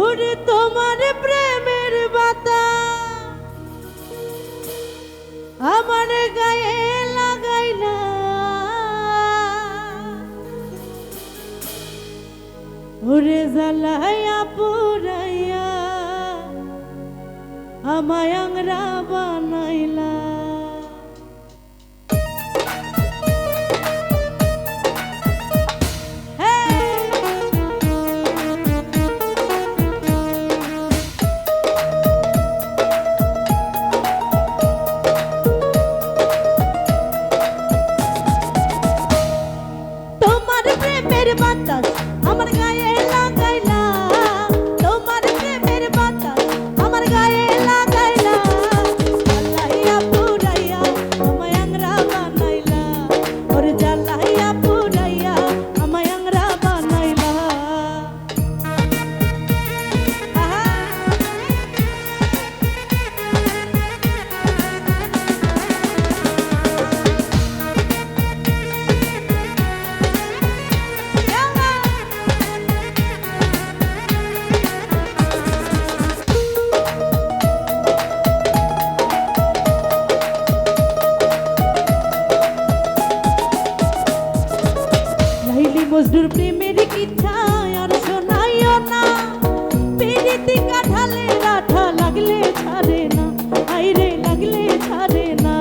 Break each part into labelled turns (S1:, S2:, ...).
S1: ওরে তোমার প্রেমের বাতা আমার গায়ে লাগাইলা, ওরে জ্বালাইয়া পুরাইয়া আমায় আংরা বানাইলা। বাতাস আমার গায়ে লাগাইলা, তোমার প্রেমের বাতাস আমার গায়ে লাগাইলা, জ্বালাইয়া পুরাইয়া আমায় আংরা বানাইলা, ওরে জ্বালাইয়া পুরাইয়া আমায় আংরা বানাইলা। মজদুর প্রেমের কিচ্ছা আর শোনাইও না, পিরিতি কাঠালে রাঠা লাগলে ছাড়ে না, আইরে লাগলে ছাড়ে না।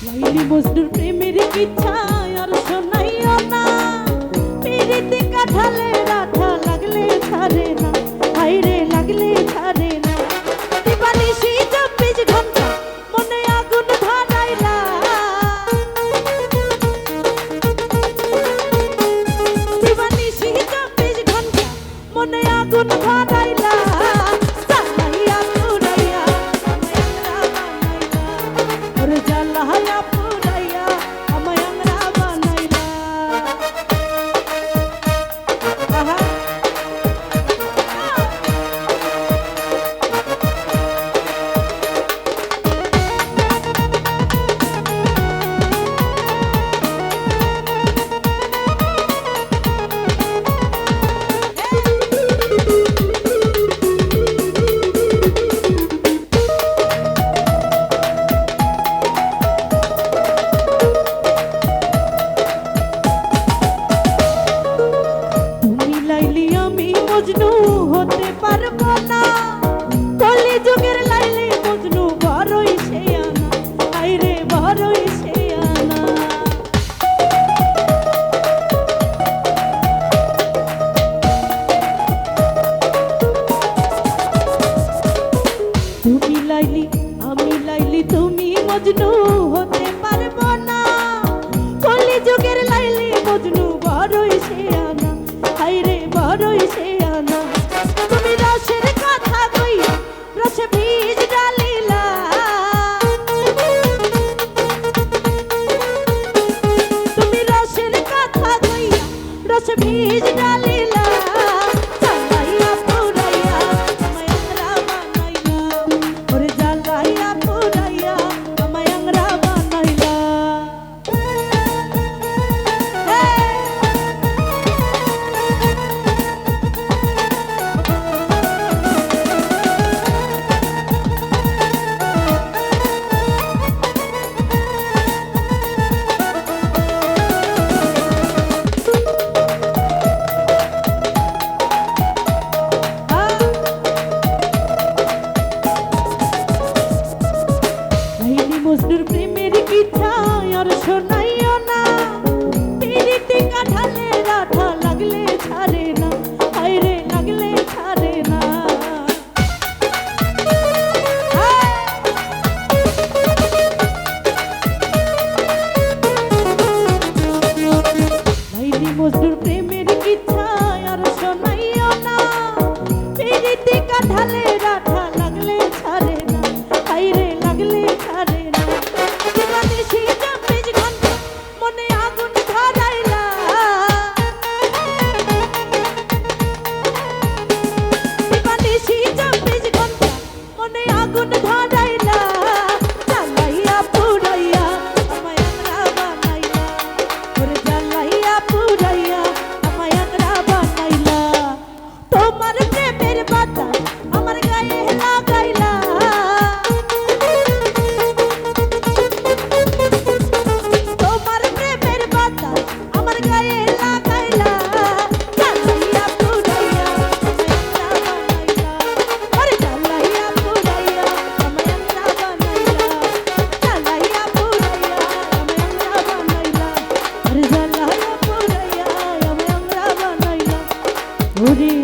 S1: লাইলি মজদুর প্রেমের কিচ্ছা আর শোনাইও না, পিরিতি কাঠালে রাঠা লাগলে ছাড়ে না, আইরে লাগলে ছাড়ে না। দিবানিশি 24 ঘন্টা মনে আগুন ধরাইলা, দিবানিশি 24 ঘন্টা মনে আগুন ধরাইলা, জ্বালাইয়া পুরাইয়া আমায় আংরা বানাইলা, ওরে জ্বালাইয়া পুরাইয়া আমায় আংরা বানাইলা। মজনু হতে পারবো না, কলি যুগের লাইলি মজনু বড়ই শেয়ানা, আইরে বড়ই শেয়ানা। তুমি লাইলি আমি লাইলি তুমি মজনু হতে পারবো না, কলি যুগের লাইলি মজনু বড়ই শেয়ানা, আইরে বড়ই শেয়ানা। তুমি রসের কথা কইয়া রসে বীজ ডালিলা, তুমি রসের কথা কইয়া রসে বীজ ডালিলা, জ্বালাইয়া পুরাইয়া আমায় আংরা বানাইলা, ওরে জ্বালাইয়া পুরাইয়া আমায় আংরা বানাইলা। মজদুর প্রেমের কিচ্ছা আর শোনাইও না, পিরিতি কাঠালে রাঠা লাগলে ছাড়ে না, আইরে লাগলে ছাড়ে না। লাইলি মজদুর প্রেমের কিচ্ছা আর শোনাইও না, পিরিতি কাঠালে রাঠা লাগলে ছাড়ে না, আইরে লাগলে ছাড়ে না। দিবানিশি 24 ঘন্টা মনে আগুন ধরাইলা, ওরে